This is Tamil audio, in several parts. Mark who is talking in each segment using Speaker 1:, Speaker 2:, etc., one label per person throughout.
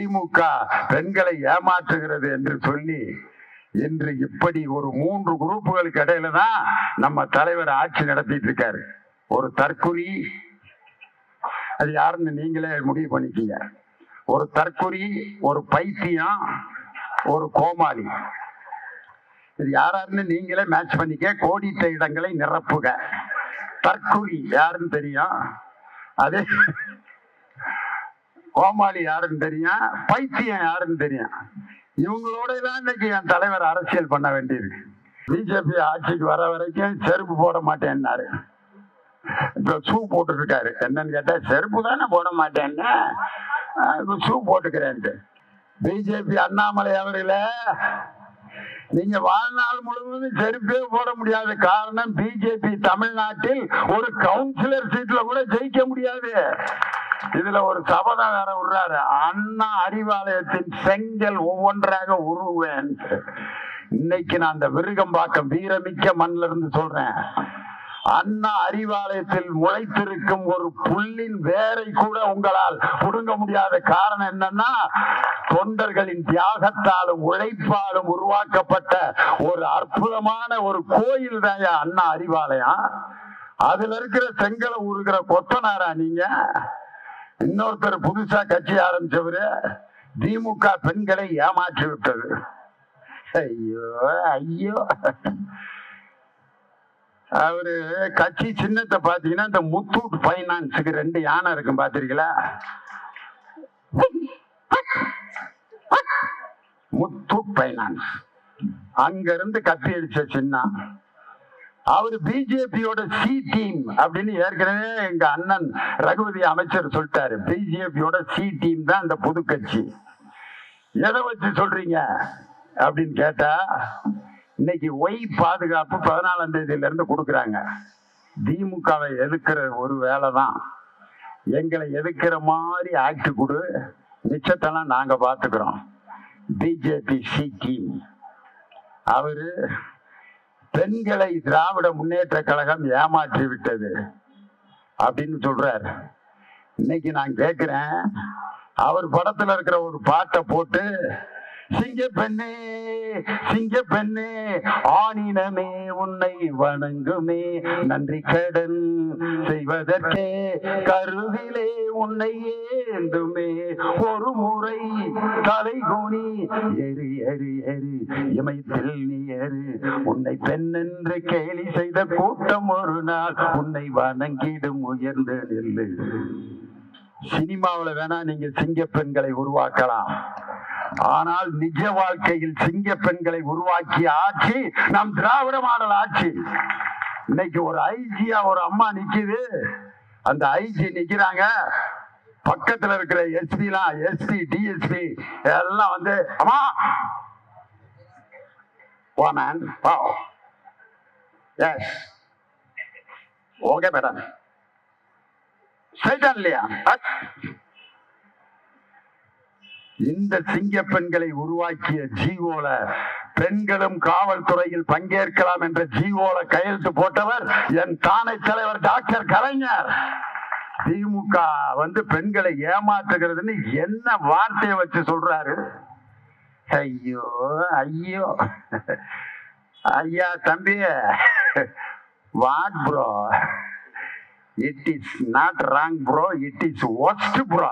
Speaker 1: திமுக பெண்களை ஏமாற்றுகிறது என்று சொல்லி இன்று இப்படி ஒரு 3 குரூப்புகளுக்கு இடையில தான் நம்ம தலைவர் ஆட்சி நடத்திட்டு இருக்காரு. ஒரு தற்குறி, அது யாருன்னு நீங்களே முடிவு பண்ணிக்கீங்க. ஒரு தற்குறி, ஒரு பைத்தியம், ஒரு கோமாளி. இது யாராருன்னு நீங்களே மேட்ச் பண்ணிக்க. கோடிட்ட இடங்களை நிரப்புக. தற்குறி யாருன்னு தெரியும், அதே கோமாளி யாருன்னு தெரியும், பைத்தியம் யாருன்னு தெரியும். இவங்களோட தான் இன்னைக்கு என் தலைவர் அரசியல் பண்ண வேண்டியிருக்கு. பிஜேபி ஆட்சிக்கு வர வரைக்கும் செருப்பு போட மாட்டேன்னாரு. இப்ப ஷூ போட்டு இருக்காரு. என்னன்னு கேட்டா, செருப்பு தானே போட மாட்டேன்னு ஷூ போட்டுக்கிறேன்ட்டு. பிஜேபி அண்ணாமலை அவர்களே, நீங்க வாழ்நாள் முழுவதும் செருப்பே போட முடியாத காரணம், பிஜேபி தமிழ்நாட்டில் ஒரு கவுன்சிலர் சீட்ல கூட ஜெயிக்க முடியாது. இதுல ஒரு சபதம் வேற விடுறாரு, அண்ணா அறிவாலயத்தின் செங்கல் ஒவ்வொன்றாக உருவேன். இன்னைக்கு நான் அந்த விருகம்பாக்கம் வீரமிக்க மண்ணில இருந்து சொல்றேன், அண்ணா அறிவாலயத்தில் முளைத்திருக்கும் ஒரு புல்லின் வேரை கூட உங்களால் புடுங்க முடியாத காரணம் என்னன்னா, தொண்டர்களின் தியாகத்தாலும் உழைப்பாலும் உருவாக்கப்பட்ட ஒரு அற்புதமான ஒரு கோயில் தான் அண்ணா அறிவாலயம். அதுல இருக்கிற செங்கலை உருகிற கொத்தனாரா நீங்க? இன்னொருத்தர் புதுசா கட்சி ஆரம்பிச்சவரு திமுக பெண்களை ஏமாற்றி விட்டது. ஐயோ ஐயோ, அவரு கட்சி சின்னத்தை பாத்தீங்கன்னா இந்த முத்தூட் பைனான்ஸுக்கு 2 யானை இருக்கும், பாத்திருக்கீங்களா? முத்தூட் பைனான்ஸ் அங்க இருந்து கத்தி அடிச்ச சின்னம். அவரு பிஜேபியோட சி டீம் அப்படின்னு ஏற்கனவே எங்க அண்ணன் ரகுபதி அமைச்சர் சொல்லிட்டாரு. பிஜேபியோட சி டீம் தான் இந்த புது கட்சி. எதை வச்சு சொல்றீங்க அப்படின்னு கேட்டா, இன்னைக்கு ஒய் பாதுகாப்பு 14ஆம் தேதியில இருந்து கொடுக்குறாங்க. திமுகவை எதிர்க்கிற ஒரு வேலை தான். எங்களை எதிர்க்கிற மாதிரி ஆக்ட் கொடு, மிச்சத்தெல்லாம் நாங்க பாத்துக்கிறோம். பிஜேபி சி டீம் அவரு பெண்களை திராவிட முன்னேற்ற கழகம் ஏமாற்றி விட்டது அப்படின்னு சொல்றாரு. இன்னைக்கு நான் கேட்கிறேன், அவர் படத்துல இருக்கிற ஒரு பாட்டை போட்டு, சிங்க பெண்ணே சிங்க பெண்ணே ஆணினமே உன்னை வணங்குமே, நன்றி கடன் செய்வதற்கே கருவிலே உன்னை ஏந்துமே, ஒரு முறை தலை குனி எரி எரி எரி இமயத்தில் நீ ஏறு, உன்னை பெண் என்று கேலி செய்த கூட்டம் ஒரு நாள் உன்னை வணங்கிடும் உயர்ந்த நெல்லு. சினிமாவில் வேணா நீங்க சிங்க பெண்களை உருவாக்கலாம், ஆனால் நிஜ வாழ்க்கையில் சிங்க பெண்களை உருவாக்கிய ஆட்சி நம் திராவிட மாடல் ஆட்சி. இன்னைக்கு ஒரு ஐஜியா ஒரு அம்மா நிக்குது, அந்த ஐஜி நிக்கிறாங்க, பக்கத்துல இருக்கிற எஸ்பி எல்லாம், எஸ்பி டிஎஸ்பி எல்லாம் வந்து, அம்மா woman wow yes okay madam சைதான் இல்லையா? இந்த சிங்க பெண்களை உருவாக்கிய ஜீவோல பெண்களும் காவல்துறையில் பங்கேற்கலாம் என்ற ஜீவோல கையெழுத்து போட்டவர் என் தானை தலைவர் டாக்டர் கலைஞர். திமுக வந்து பெண்களை ஏமாற்றுகிறதுன்னு என்ன வார்த்தையை வச்சு சொல்றாரு? ஐயோ ஐயோ ஐயா தம்பி, what bro, it is not wrong bro, it is worst bro.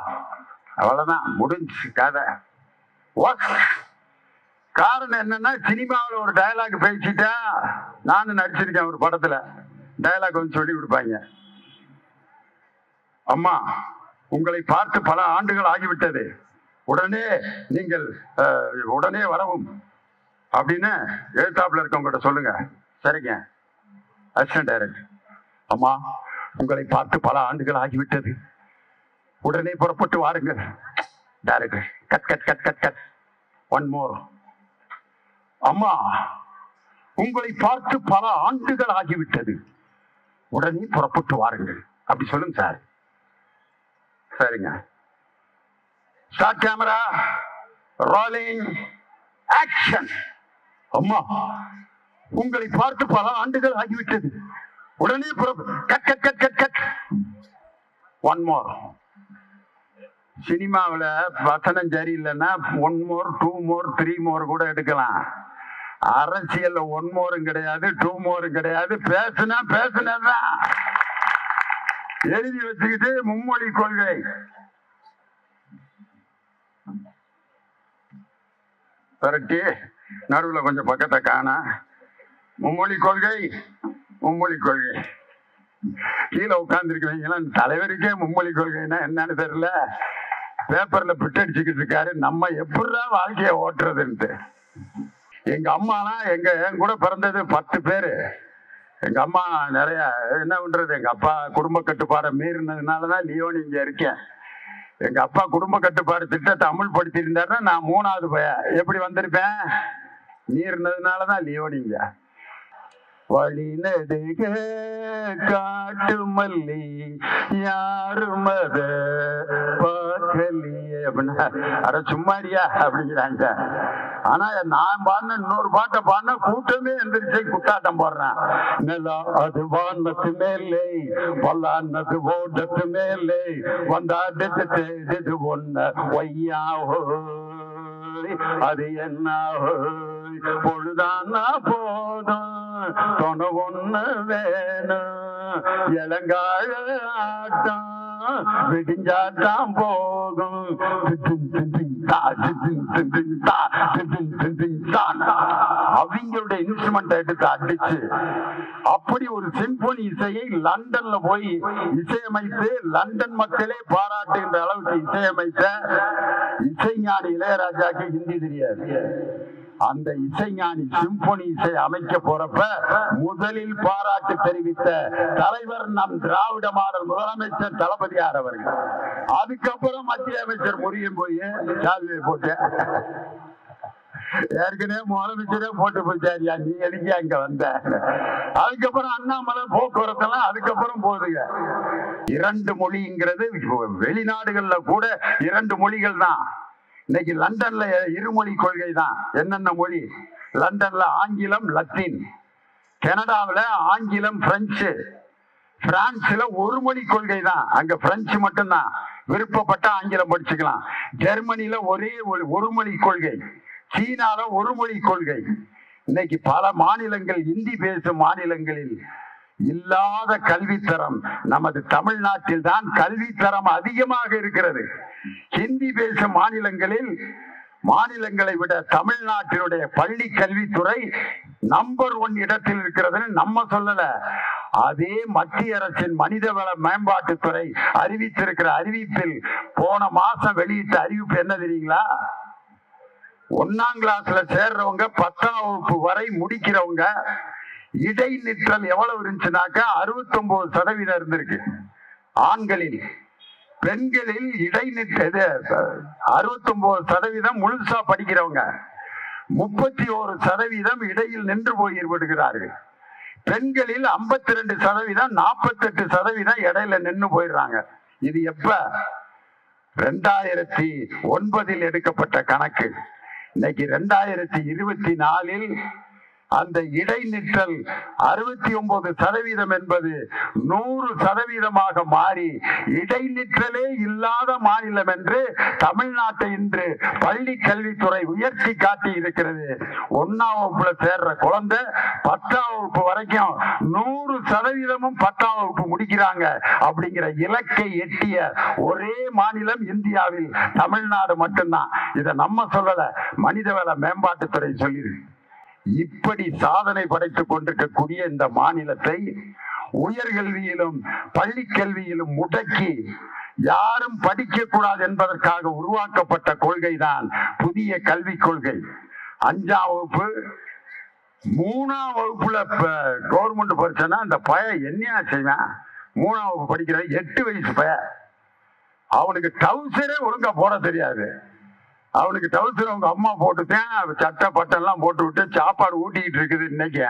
Speaker 1: அவ்வளவுதான், முடிஞ்சு கதை. காரணம் என்னன்னா, சினிமாவில் ஒரு டயலாக் பேசிட்டா, நானும் நடிச்சிருக்கேன் ஒரு படத்துல, டயலாக் வந்து சொல்லி கொடுப்பாங்க, அம்மா உங்களை பார்த்து பல ஆண்டுகள் ஆகிவிட்டது, உடனே நீங்கள் உடனே வரவும் அப்படின்னு எழுத்தாப்புல இருக்கவங்கிட்ட சொல்லுங்க. சரிங்க அசிஸ்டன்ட் டைரக்டர், அம்மா உங்களை பார்த்து பல ஆண்டுகள் ஆகிவிட்டது, உடனே புறப்பட்டு வாருங்கள். Director cut cut cut cut cut, one more, அம்மா உங்களை பார்த்து பல ஆண்டுகள் ஆகிவிட்டது, உடனே புறப்பட்டு வாருங்கள். அப்படி சொல்லுங்க சார். சரிங்க, ஸ்டார்ட் கேமரா, ரோலிங் ஆக்ஷன். அம்மா உங்களை பார்த்து பல ஆண்டுகள் ஆகிவிட்டது, உடனே cut cut cut cut cut, one more, சினிமாவில் வசனம் சரியில்லைன்னா 1 more 2 more 3 more கூட எடுக்கலாம். அரசியல்ல 1 more கிடையாது, 2 more கிடையாது. பேசுனதான் எழுதி வச்சுக்கிட்டு மும்மொழி கொள்கை. பரட்டி நடுவில் கொஞ்சம் பக்கத்தை காண. மும்மொழி கொள்கை கீழே உட்கார்ந்துருக்கீங்களா? தலைவருக்கே மும்மொழி கொள்கைன்னா என்னன்னு தெரியல. பேப்பர்ல பிட் அடிச்சுக்கிட்டு இருக்காரு. நம்ம எப்படிதான் வாழ்க்கைய ஓட்டுறதுன்ட்டு. எங்க அம்மாலாம் என் கூட பிறந்தது 10 பேரு. எங்க அம்மா நிறைய என்ன பண்றது, எங்க அப்பா குடும்ப கட்டுப்பாடை மீறினதுனாலதான் லியோனி இங்க இருக்கேன். எங்க அப்பா குடும்ப கட்டுப்பாடு திட்டத்தை அமுல்படுத்தி இருந்தாருன்னா நான் 3வது பையன் எப்படி வந்திருப்பேன்? மீறினதுனாலதான் லியோனிங்க. வழி நடுக காட்டு மல்லி யாரும் அத பார்க்கலையே அப்படின்னா அட சும்மாரியா அப்படிங்கிறாங்க. ஆனா நான் பாடின இன்னொரு பாட்டை பாடினா கூட்டமே எந்திரிச்சு குத்தாட்டம் போடுறேன். நிலா அது வானத்து மேலே பல்லானது ஓட்டத்து மேலே வந்தாடு ஒன்ன ஒய்யா அது என்ன பொழுதானா போதும் தொண ஒண்ணு வேணும் இளங்காழ ஆட்டம் விடிஞ்சாட்டம் போகும். அவங்களுடைய இன்ஸ்ட்ருமெண்ட் எடுத்து அடிச்சு அப்படி ஒரு சிம்பொனி இசையை லண்டன்ல போய் இசையமைத்து லண்டன் மக்களே பாராட்டுகின்ற அளவுக்கு இசையமைத்த இசைஞானி இளையராஜாக்கு ஹிந்தி தெரியாது. அந்த இசைஞானி சிம்பொனி இசை அமைக்க போறப்ப முதலில் பாராட்டு தெரிவித்த தலைவர் நம் திராவிட மாடல் முதலமைச்சர் தளபதியார் அவர்கள். அதுக்கப்புறம் மத்திய அமைச்சர் முருகன் போய் சால்வையை போட்டு ஏற்கனவே முதலமைச்சரே போட்டு போச்சாரியா நீ எதுக்கு அங்க வந்த. அதுக்கப்புறம் அண்ணாமலை போக்குவரத்தெல்லாம் அதுக்கப்புறம் போகுதுங்க. 2 மொழிங்கிறது வெளிநாடுகள்ல கூட 2 மொழிகள் தான். இன்னைக்கு லண்டன்ல 2 மொழி கொள்கை தான். என்னென்ன மொழி? லண்டன்ல ஆங்கிலம் லத்தீன், கனடாவில் ஆங்கிலம் பிரெஞ்சு, பிரான்ஸ்ல 1 மொழி கொள்கை தான். அங்க பிரெஞ்சு மட்டும்தான், விருப்பப்பட்ட ஆங்கிலம் படிச்சுக்கலாம். ஜெர்மனில ஒரே 1 மொழி கொள்கை, சீனால 1 மொழி கொள்கை. இன்னைக்கு பல மாநிலங்கள், இந்தி பேசும் மாநிலங்களில் இல்லாத கல்வித்தரம் நமது தமிழ்நாட்டில் தான் கல்வித்தரம் அதிகமாக இருக்கிறது. ஹிந்தி பேசும் மாநிலங்களை விட தமிழ்நாட்டினுடைய பள்ளி கல்வித்துறை நம்பர் 1 இடத்தில் இருக்கிறதுன்னு நம்ம சொல்லல. அதே மத்திய அரசின் மனிதவள மேம்பாட்டுத்துறை அறிவித்திருக்கிற அறிவிப்பில் போன மாசம் வெளியிட்ட அறிவிப்பு என்ன தெரியுங்களா? 1ஆம் கிளாஸ்ல சேர்றவங்க 10ஆம் வகுப்பு வரை முடிக்கிறவங்க இடைநிற்றல் எவ்வளவு இருந்துச்சுனாக்கா 69% இருந்திருக்கு ஆண்களில். பெண்களில் இடைநிற்றது 69% முழுசா படிக்கிறவங்க, 31% இடையில் நின்று போய்விடுகிறார்கள். பெண்களில் 52%, 48% இடையில நின்று போயிடுறாங்க. இது எப்ப? 2009 எடுக்கப்பட்ட கணக்கு. இன்னைக்கு 2024 அந்த இடைநிற்றல் 69% என்பது 100% மாறி இடைநிற்றலே இல்லாத மாநிலம் என்று தமிழ்நாட்டை இன்று பள்ளி கல்வித்துறை உயர்த்தி காட்டி இருக்கிறது. 1ஆம் வகுப்புல சேர்ற குழந்தை 10ஆம் வகுப்பு வரைக்கும் 100% 10ஆம் வகுப்பு முடிக்கிறாங்க. அப்படிங்கிற இலக்கை எட்டிய ஒரே மாநிலம் இந்தியாவில் தமிழ்நாடு மட்டும்தான். இதை நம்ம சொல்லல, மனிதவள மேம்பாட்டுத்துறை சொல்லியிருக்கு. இப்படி சாதனை படைத்துக் கொண்டிருக்கக்கூடிய இந்த மாநிலத்தை உயர்கல்வியிலும் பள்ளி கல்வியிலும் முடக்கி யாரும் படிக்க கூடாது என்பதற்காக உருவாக்கப்பட்ட கொள்கைதான் புதிய கல்விக் கொள்கை. 5ஆம் வகுப்பு 3ஆம் வகுப்புல கவர்மெண்ட் படிச்சனா அந்த பையன் என்ன செய்வான்? 3ஆம் வகுப்பு படிக்கிற 8 வயசு பையன், அவனுக்கு டவுசரே ஒழுங்கா போட தெரியாது. அவனுக்கு டவுசர் அவங்க அம்மா போட்டுட்டேன், சட்டை பட்டெல்லாம் போட்டு விட்டு சாப்பாடு ஊட்டிக்கிட்டு இருக்குது. இன்னைக்கு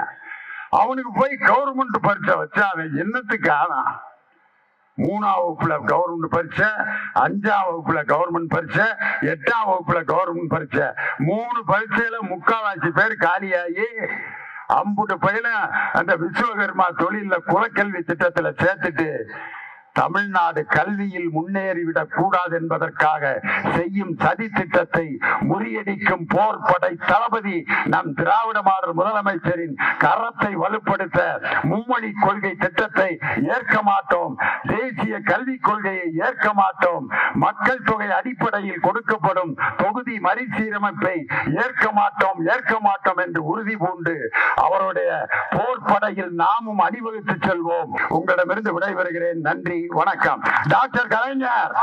Speaker 1: அவனுக்கு போய் கவர்மெண்ட் பரீட்சை வச்சு அவன் என்னத்துக்கு ஆனான்? 3ஆம் வகுப்புல கவர்மெண்ட் பரீட்சை, 5ஆம் வகுப்புல கவர்மெண்ட் பரீட்சை, 8ஆம் வகுப்புல கவர்மெண்ட் பரீட்சை. 3 பரீட்சையில 3/4 பேர் காலியாகி அம்புட்டு பையில அந்த விஸ்வகர்மா தொழில குலக்கல்வி திட்டத்துல சேர்த்துட்டு தமிழ்நாடு கல்வியில் முன்னேறிவிடக் கூடாது என்பதற்காக செய்யும் சதி திட்டத்தை முறியடிக்கும் போர்படை தளபதி நம் திராவிட மாடல் முதலமைச்சரின் கரத்தை வலுப்படுத்த மும்மொழி கொள்கை திட்டத்தை ஏற்க மாட்டோம். தேசிய கல்விக் கொள்கையை ஏற்க மாட்டோம். மக்கள் தொகை அடிப்படையில் கொடுக்கப்படும் தொகுதி மறுசீரமைப்பை ஏற்க மாட்டோம் என்று உறுதி பூண்டு அவருடைய போர்படையில் நாமும் அணிவகுத்து செல்வோம். உங்களிடமிருந்து விடைபெறுகிறேன். நன்றி, வணக்கம். டாக்டர் கலைஞர்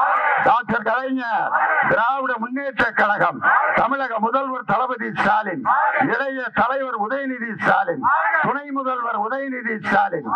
Speaker 1: திராவிட முன்னேற்ற கழகம், தமிழக முதல்வர் தளபதி ஸ்டாலின், இளைய தலைவர் உதயநிதி ஸ்டாலின், துணை முதல்வர் உதயநிதி ஸ்டாலின்.